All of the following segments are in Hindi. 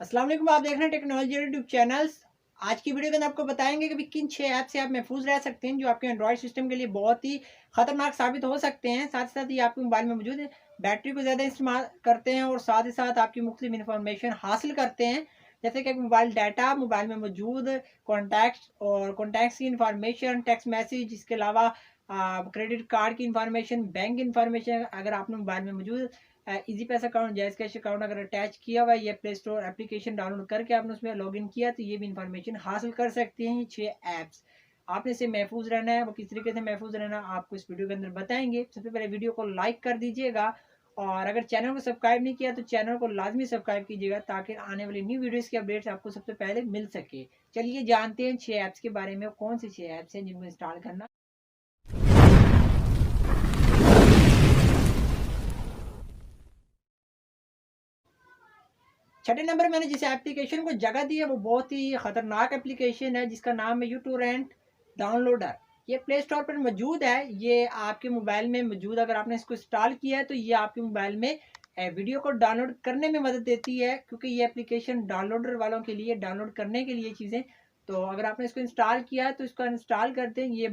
अस्सलाम वालेकुम, आप देख रहे हैं टेक्नोलॉजी यूट्यूब चैनल्स। आज की वीडियो के अंदर आपको बताएंगे कि किन 6 ऐप से आप महफूज रह सकते हैं जो आपके एंड्रॉयड सिस्टम के लिए बहुत ही खतरनाक साबित हो सकते हैं। साथ ही साथ ये आपके मोबाइल में मौजूद है, बैटरी को ज़्यादा इस्तेमाल करते हैं और साथ ही साथ आपकी मुख्तलिफ इन्फॉर्मेशन हासिल करते हैं, जैसे कि मोबाइल डाटा, मोबाइल में मौजूद कॉन्टैक्ट्स और कॉन्टैक्ट्स की इंफॉर्मेशन, टेक्स्ट मैसेज, इसके अलावा क्रेडिट कार्ड की इंफॉर्मेशन, बैंक इंफॉर्मेशन। अगर आपने मोबाइल में मौजूद इजी पैसा अकाउंट, जायज़ कैश अकाउंट अगर अटैच किया हुआ है या प्ले स्टोर एप्लीकेशन डाउनलोड करके आपने उसमें लॉगिन किया, तो ये भी इंफॉर्मेशन हासिल कर सकते हैं ये 6 ऐप्स। आपने इससे महफूज रहना है, वो किस तरीके से महफूज रहना आपको इस वीडियो के अंदर बताएंगे। सबसे पहले वीडियो को लाइक कर दीजिएगा और अगर चैनल को सब्सक्राइब नहीं किया तो चैनल को लाजमी सब्सक्राइब कीजिएगा ताकि आने वाली न्यू वीडियोस की अपडेट्स आपको सबसे पहले मिल सके। चलिए जानते हैं 6 ऐप्स के बारे में, कौन सी 6 ऐप्स हैं जिनको इंस्टॉल करना। छठे नंबर मैंने जिस एप्लीकेशन को जगह दी है वो बहुत ही खतरनाक एप्लीकेशन है जिसका नाम है यूटोरेंट डाउनलोडर। ये प्ले स्टोर पर मौजूद है। ये आपके मोबाइल में मौजूद, अगर आपने इसको इंस्टॉल किया है तो ये आपके मोबाइल में वीडियो को डाउनलोड करने में मदद देती है, क्योंकि ये एप्लीकेशन डाउनलोडर वालों के लिए, डाउनलोड करने के लिए चीज़ें। तो अगर आपने इसको इंस्टॉल किया है तो इसको इंस्टॉल करते हैं। ये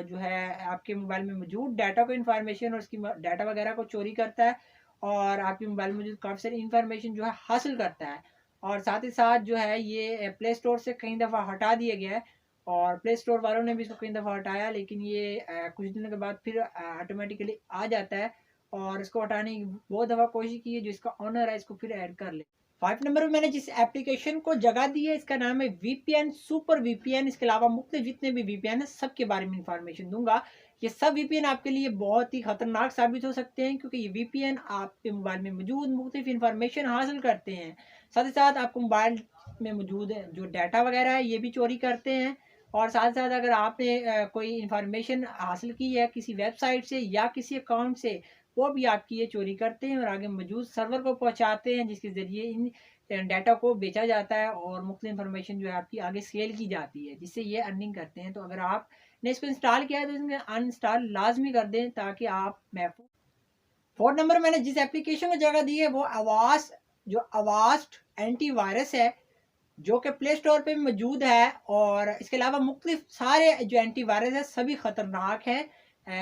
जो है आपके मोबाइल में मौजूद डाटा को, इन्फॉर्मेशन और उसकी डाटा वगैरह को चोरी करता है और आपके मोबाइल में मौजूद काफ़ी सारी इन्फॉर्मेशन जो है हासिल करता है। और साथ ही साथ जो है ये प्ले स्टोर से कई दफ़ा हटा दिया गया है और प्ले स्टोर वालों ने भी इसको कई दफ़ा हटाया, लेकिन ये कुछ दिनों के बाद फिर ऑटोमेटिकली आ जाता है। और इसको हटाने की बहुत दफ़ा कोशिश की है, जो इसका ऑनर है इसको फिर ऐड कर ले। 5 नंबर में मैंने जिस एप्लीकेशन को जगह दी है इसका नाम है वीपीएन सुपर वीपीएन। इसके अलावा मुख्तलिफ जितने भी वीपीएन है सबके बारे में इंफॉर्मेशन दूंगा। ये सब वीपीएन आपके लिए बहुत ही खतरनाक साबित हो सकते हैं, क्योंकि ये वीपीएन आपके मोबाइल में मौजूद मुख्तलिफ इंफॉर्मेशन हासिल करते हैं। साथ ही साथ आपको मोबाइल में मौजूद है जो डाटा वगैरह है ये भी चोरी करते हैं। और साथ साथ अगर आपने कोई इंफॉर्मेशन हासिल की है किसी वेबसाइट से या किसी अकाउंट से, वो भी आपकी ये चोरी करते हैं और आगे मौजूद सर्वर को पहुंचाते हैं, जिसके ज़रिए इन डाटा को बेचा जाता है और मुख्तलिफ इन्फॉर्मेशन जो है आपकी आगे सेल की जाती है, जिससे ये अर्निंग करते हैं। तो अगर आपने इसको इंस्टॉल किया है तो इसमें अनइंस्टॉल लाजमी कर दें ताकि आप महफूज। 4 नंबर मैंने जिस एप्लीकेशन को जगह दी है वो आवास, जो अवास्ट एंटीवायरस है, जो कि प्ले स्टोर पे भी मौजूद है। और इसके अलावा मुख्तलिफ सारे जो एंटीवायरस है सभी ख़तरनाक हैं।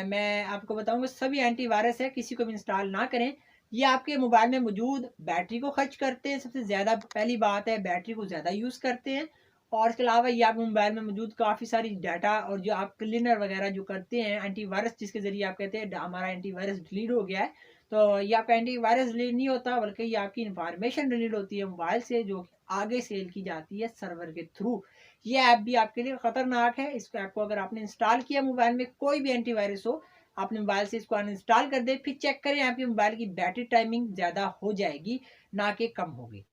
मैं आपको बताऊंगा सभी एंटीवायरस है, किसी को भी इंस्टॉल ना करें। ये आपके मोबाइल में मौजूद बैटरी को खर्च करते हैं, सबसे ज़्यादा पहली बात है बैटरी को ज़्यादा यूज़ करते हैं। और इसके अलावा ये आपके मोबाइल में मौजूद काफ़ी सारी डाटा और जो आप क्लीनर वगैरह जो करते हैं एंटीवायरस, जिसके ज़रिए आप कहते हैं हमारा एंटीवायरस डिलीट हो गया है, तो ये आपका एंटीवायरस डिलीट नहीं होता बल्कि ये आपकी इंफॉर्मेशन डिलीट होती है मोबाइल से, जो आगे सेल की जाती है सर्वर के थ्रू। ये ऐप भी आपके लिए खतरनाक है। इस ऐप को अगर आपने इंस्टॉल किया मोबाइल में, कोई भी एंटीवायरस हो, अपने मोबाइल से इसको अनइंस्टॉल कर दे, फिर चेक करें आपके मोबाइल की बैटरी टाइमिंग ज़्यादा हो जाएगी, ना कि कम होगी।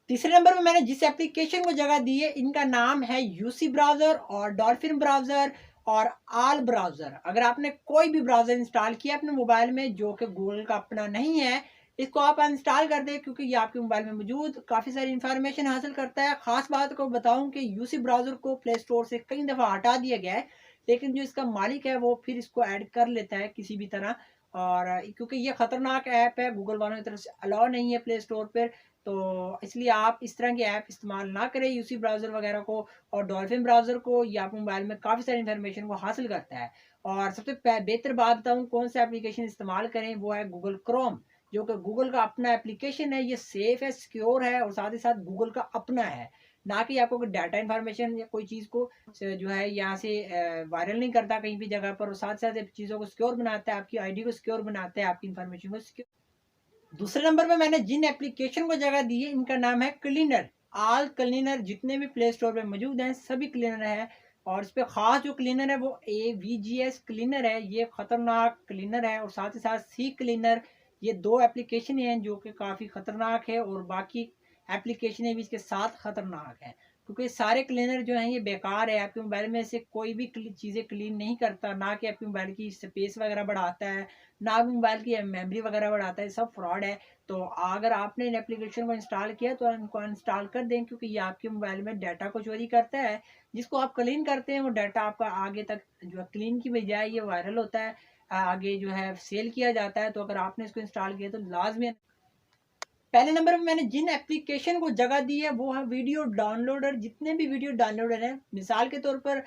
तीसरे नंबर में मैंने जिस एप्लीकेशन को जगह दी है इनका नाम है यूसी ब्राउज़र और डॉल्फिन ब्राउज़र और आल ब्राउज़र। अगर आपने कोई भी ब्राउज़र इंस्टॉल किया अपने मोबाइल में जो कि गूगल का अपना नहीं है, इसको आप अनइंस्टॉल कर दें, क्योंकि ये आपके मोबाइल में मौजूद काफ़ी सारी इन्फॉर्मेशन हासिल करता है। ख़ास बात को बताऊं कि यूसी ब्राउज़र को प्ले स्टोर से कई दफ़ा हटा दिया गया है, लेकिन जो इसका मालिक है वो फिर इसको ऐड कर लेता है किसी भी तरह। और क्योंकि ये ख़तरनाक ऐप है, गूगल वालों की तरफ से अलाउ नहीं है प्ले स्टोर पर, तो इसलिए आप इस तरह के ऐप इस्तेमाल ना करें यूसी ब्राउज़र वगैरह को। और डॉल्फिन ब्राउज़र को, ये आपके मोबाइल में काफ़ी सारी इन्फॉर्मेशन को हासिल करता है। और सबसे बेहतर बात बताऊँ कौन सा एप्लीकेशन इस्तेमाल करें, वो है गूगल क्रोम, जो कि गूगल का अपना एप्लीकेशन है। ये सेफ़ है, सिक्योर है और साथ ही साथ गूगल का अपना है, ना कि आपको कोई डाटा इन्फॉर्मेशन या कोई चीज़ को जो है यहाँ से वायरल नहीं करता कहीं भी जगह पर। और साथ साथ चीज़ों को सिक्योर बनाता है, आपकी आईडी को सिक्योर बनाता है, आपकी इन्फॉर्मेशन को सिक्योर। दूसरे नंबर पे मैंने जिन एप्लीकेशन को जगह दी है इनका नाम है क्लीनर। आल क्लीनर जितने भी प्ले स्टोर पे मौजूद हैं सभी क्लीनर है। और इस पे खास जो क्लीनर है वो AVGS क्लीनर है, ये खतरनाक क्लीनर है। और साथ ही साथ सी क्लीनर, ये दो एप्लीकेशन हैं जो कि काफ़ी खतरनाक है और बाकी एप्लीकेशन भी इसके साथ खतरनाक है, क्योंकि सारे क्लीनर जो हैं ये बेकार है। आपके मोबाइल में से कोई भी चीज़ें क्लीन नहीं करता, ना कि आपके मोबाइल की स्पेस वगैरह बढ़ाता है, ना आपके मोबाइल की मेमोरी वगैरह बढ़ाता है, सब फ्रॉड है। तो अगर आपने इन एप्लीकेशन को इंस्टॉल किया तो इनको अनइंस्टॉल कर दें, क्योंकि ये आपके मोबाइल में डाटा को चोरी करता है। जिसको आप क्लीन करते हैं वो डाटा आपका आगे तक जो है क्लीन की बजाय ये वायरल होता है, आगे जो है सेल किया जाता है। तो अगर आपने इसको इंस्टॉल किया तो लाजमी पहले नंबर पे मैंने जिन एप्लीकेशन को जगह दी है वो है वीडियो डाउनलोडर। जितने भी वीडियो डाउनलोडर हैं, मिसाल के तौर पर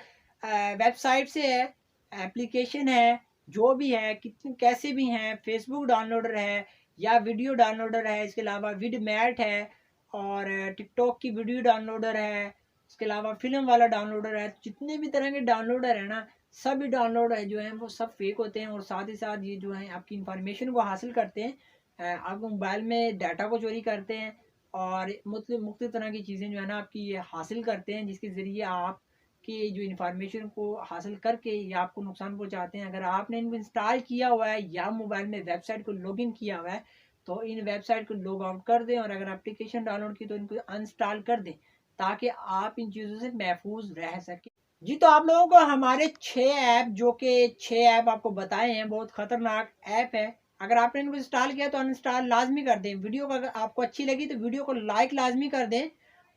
वेबसाइट से है, एप्लीकेशन है, जो भी है, कितने कैसे भी हैं, फेसबुक डाउनलोडर है या वीडियो डाउनलोडर है, इसके अलावा विडमैट है और टिकटॉक की वीडियो डाउनलोडर है, इसके अलावा फिल्म वाला डाउनलोडर है। जितने भी तरह के डाउनलोडर है ना, सभी डाउनलोडर जो हैं वो सब फेक होते हैं और साथ ही साथ ये जो है आपकी इंफॉर्मेशन को हासिल करते हैं, आपके मोबाइल में डाटा को चोरी करते हैं और मुख्तलिफ तरह की चीज़ें जो है ना आपकी ये हासिल करते हैं, जिसके ज़रिए आप की जो इन्फॉर्मेशन को हासिल करके या आपको नुकसान पहुंचाते हैं। अगर आपने इनको इंस्टॉल किया हुआ है या मोबाइल में वेबसाइट को लॉगिन किया हुआ है तो इन वेबसाइट को लॉग आउट कर दें, और अगर एप्लीकेशन डाउनलोड की तो इनको अनइंस्टॉल कर दें ताकि आप इन चीज़ों से महफूज रह सकें। जी, तो आप लोगों को हमारे 6 ऐप, जो कि 6 ऐप आपको बताए हैं, बहुत ख़तरनाक ऐप है। अगर आपने इनको इंस्टॉल किया तो अनइंस्टॉल लाजमी कर दें। वीडियो को अगर आपको अच्छी लगी तो वीडियो को लाइक लाजमी कर दें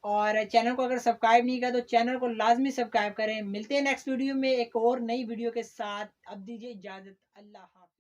और चैनल को अगर सब्सक्राइब नहीं किया तो चैनल को लाजमी सब्सक्राइब करें। मिलते हैं नेक्स्ट वीडियो में एक और नई वीडियो के साथ। अब दीजिए इजाज़त। अल्लाह हाफ़िज़।